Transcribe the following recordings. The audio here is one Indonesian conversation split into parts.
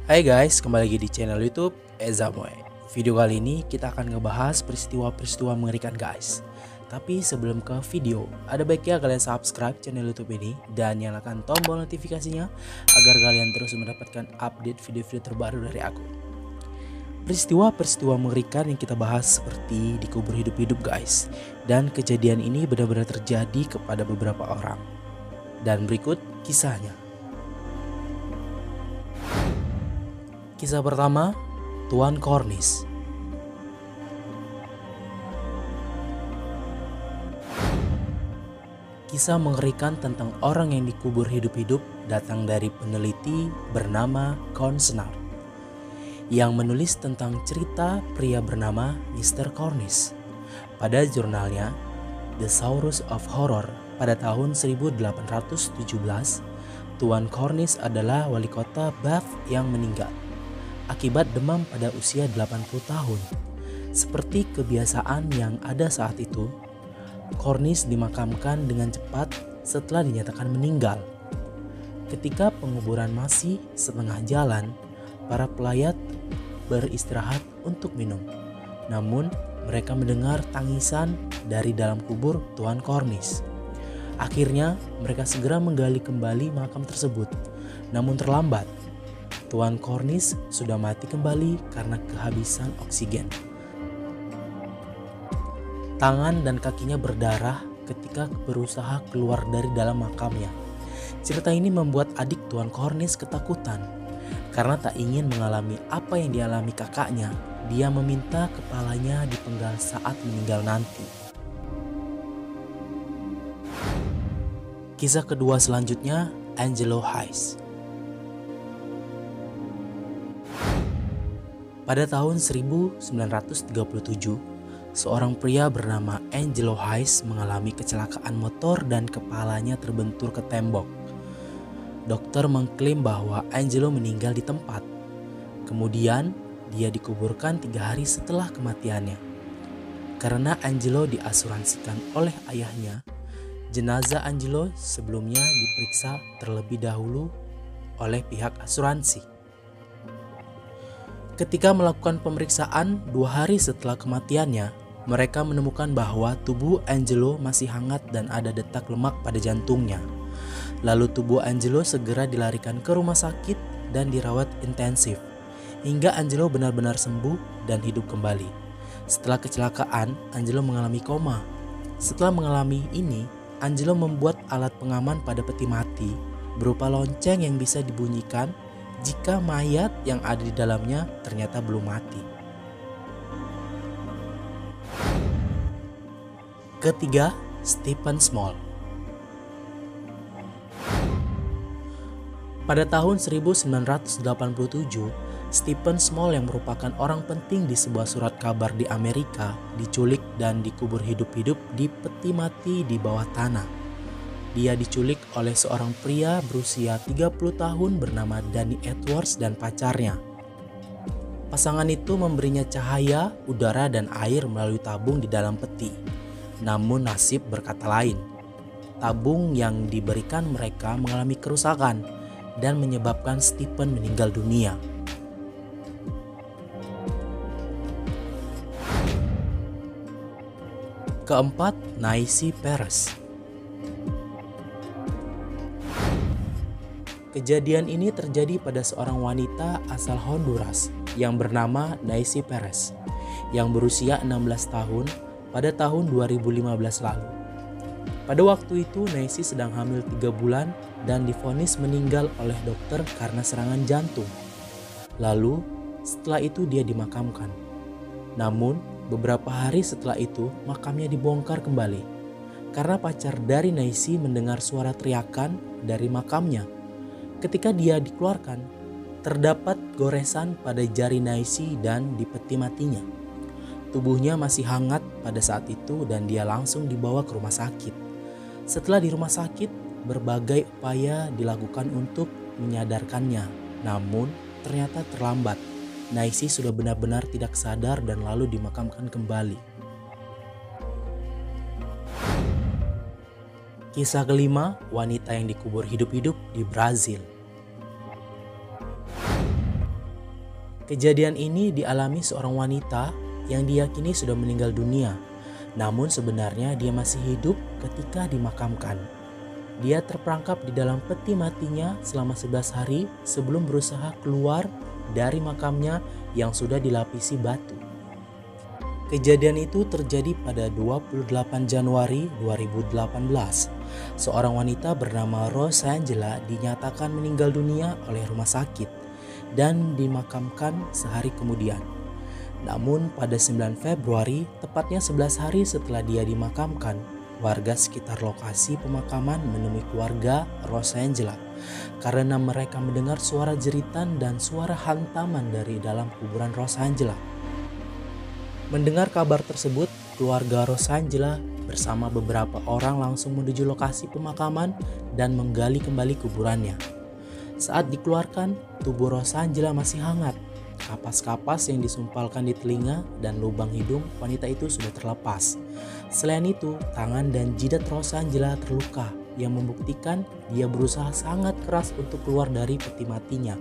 Hai guys, kembali lagi di channel YouTube Ezamoy. Video kali ini kita akan ngebahas peristiwa-peristiwa mengerikan guys. Tapi sebelum ke video, ada baiknya kalian subscribe channel YouTube ini dan nyalakan tombol notifikasinya agar kalian terus mendapatkan update video-video terbaru dari aku. Peristiwa-peristiwa mengerikan yang kita bahas seperti dikubur hidup-hidup guys. Dan kejadian ini benar-benar terjadi kepada beberapa orang. Dan berikut kisahnya. Kisah pertama, Tuan Cornish. Kisah mengerikan tentang orang yang dikubur hidup-hidup datang dari peneliti bernama Consnard yang menulis tentang cerita pria bernama Mr. Cornish pada jurnalnya The Source of Horror pada tahun 1817. Tuan Cornish adalah wali kota Bath yang meninggal akibat demam pada usia 80 tahun. Seperti kebiasaan yang ada saat itu, Cornish dimakamkan dengan cepat setelah dinyatakan meninggal. Ketika penguburan masih setengah jalan, para pelayat beristirahat untuk minum. Namun, mereka mendengar tangisan dari dalam kubur Tuan Cornish. Akhirnya, mereka segera menggali kembali makam tersebut. Namun terlambat. Tuan Cornish sudah mati kembali karena kehabisan oksigen. Tangan dan kakinya berdarah ketika berusaha keluar dari dalam makamnya. Cerita ini membuat adik Tuan Cornish ketakutan. Karena tak ingin mengalami apa yang dialami kakaknya, dia meminta kepalanya dipenggal saat meninggal nanti. Kisah kedua selanjutnya, Angelo Hayes. Pada tahun 1937, seorang pria bernama Angelo Hayes mengalami kecelakaan motor dan kepalanya terbentur ke tembok. Dokter mengklaim bahwa Angelo meninggal di tempat. Kemudian, dia dikuburkan 3 hari setelah kematiannya. Karena Angelo diasuransikan oleh ayahnya, jenazah Angelo sebelumnya diperiksa terlebih dahulu oleh pihak asuransi. Ketika melakukan pemeriksaan 2 hari setelah kematiannya, mereka menemukan bahwa tubuh Angelo masih hangat dan ada detak lemak pada jantungnya. Lalu tubuh Angelo segera dilarikan ke rumah sakit dan dirawat intensif, hingga Angelo benar-benar sembuh dan hidup kembali. Setelah kecelakaan, Angelo mengalami koma. Setelah mengalami ini, Angelo membuat alat pengaman pada peti mati berupa lonceng yang bisa dibunyikan jika mayat yang ada di dalamnya ternyata belum mati. Ketiga, Stephen Small. Pada tahun 1987, Stephen Small yang merupakan orang penting di sebuah surat kabar di Amerika diculik dan dikubur hidup-hidup di peti mati di bawah tanah. Dia diculik oleh seorang pria berusia 30 tahun bernama Danny Edwards dan pacarnya. Pasangan itu memberinya cahaya, udara, dan air melalui tabung di dalam peti. Namun nasib berkata lain. Tabung yang diberikan mereka mengalami kerusakan dan menyebabkan Stephen meninggal dunia. Keempat, Nancy Perez. Kejadian ini terjadi pada seorang wanita asal Honduras yang bernama Nancy Perez yang berusia 16 tahun pada tahun 2015 lalu. Pada waktu itu Nancy sedang hamil 3 bulan dan divonis meninggal oleh dokter karena serangan jantung. Lalu setelah itu dia dimakamkan. Namun beberapa hari setelah itu makamnya dibongkar kembali karena pacar dari Nancy mendengar suara teriakan dari makamnya. Ketika dia dikeluarkan, terdapat goresan pada jari Nancy dan di peti matinya. Tubuhnya masih hangat pada saat itu dan dia langsung dibawa ke rumah sakit. Setelah di rumah sakit, berbagai upaya dilakukan untuk menyadarkannya. Namun, ternyata terlambat. Nancy sudah benar-benar tidak sadar dan lalu dimakamkan kembali. Kisah kelima, wanita yang dikubur hidup-hidup di Brazil. Kejadian ini dialami seorang wanita yang diyakini sudah meninggal dunia, namun sebenarnya dia masih hidup ketika dimakamkan. Dia terperangkap di dalam peti matinya selama 11 hari sebelum berusaha keluar dari makamnya yang sudah dilapisi batu. Kejadian itu terjadi pada 28 Januari 2018. Seorang wanita bernama Rosangela dinyatakan meninggal dunia oleh rumah sakit dan dimakamkan sehari kemudian. Namun pada 9 Februari, tepatnya 11 hari setelah dia dimakamkan, warga sekitar lokasi pemakaman menemui keluarga Rosangela karena mereka mendengar suara jeritan dan suara hantaman dari dalam kuburan Rosangela. Mendengar kabar tersebut, keluarga Rosangela bersama beberapa orang langsung menuju lokasi pemakaman dan menggali kembali kuburannya. Saat dikeluarkan, tubuh Rosangela masih hangat. Kapas-kapas yang disumpalkan di telinga dan lubang hidung wanita itu sudah terlepas. Selain itu, tangan dan jidat Rosangela terluka yang membuktikan dia berusaha sangat keras untuk keluar dari peti matinya.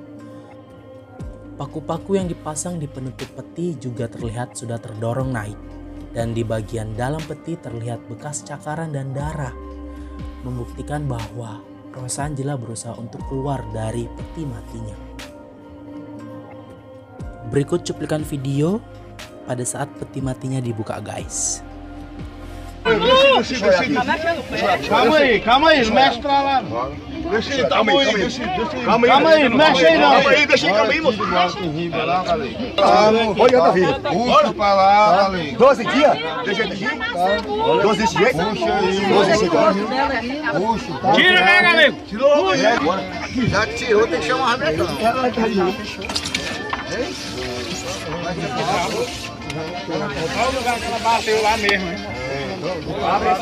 Paku-paku yang dipasang di penutup peti juga terlihat sudah terdorong naik, dan di bagian dalam peti terlihat bekas cakaran dan darah, membuktikan bahwa Rosangela berusaha untuk keluar dari peti matinya. Berikut cuplikan video pada saat peti matinya dibuka, guys. Calma aí, não mexe pra lá. Deixa aí, calma aí, mexe aí não. Calma aí, deixa aí, calma aí, moço. Olha, Davi. Puxa pra lá, ali. 12 dias? Deixa ele aqui. 12 dias? Puxa aí. Puxa. Tira, né, galera? Tirou. Já que tirou, tem que chamar a remedão. Olha o lugar que ela bateu lá mesmo, hein?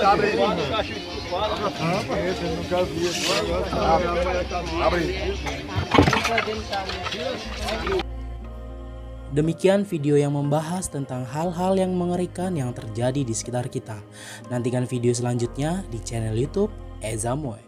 Abre. Demikian video yang membahas tentang hal-hal yang mengerikan yang terjadi di sekitar kita. Nantikan video selanjutnya di channel YouTube Ezamoy.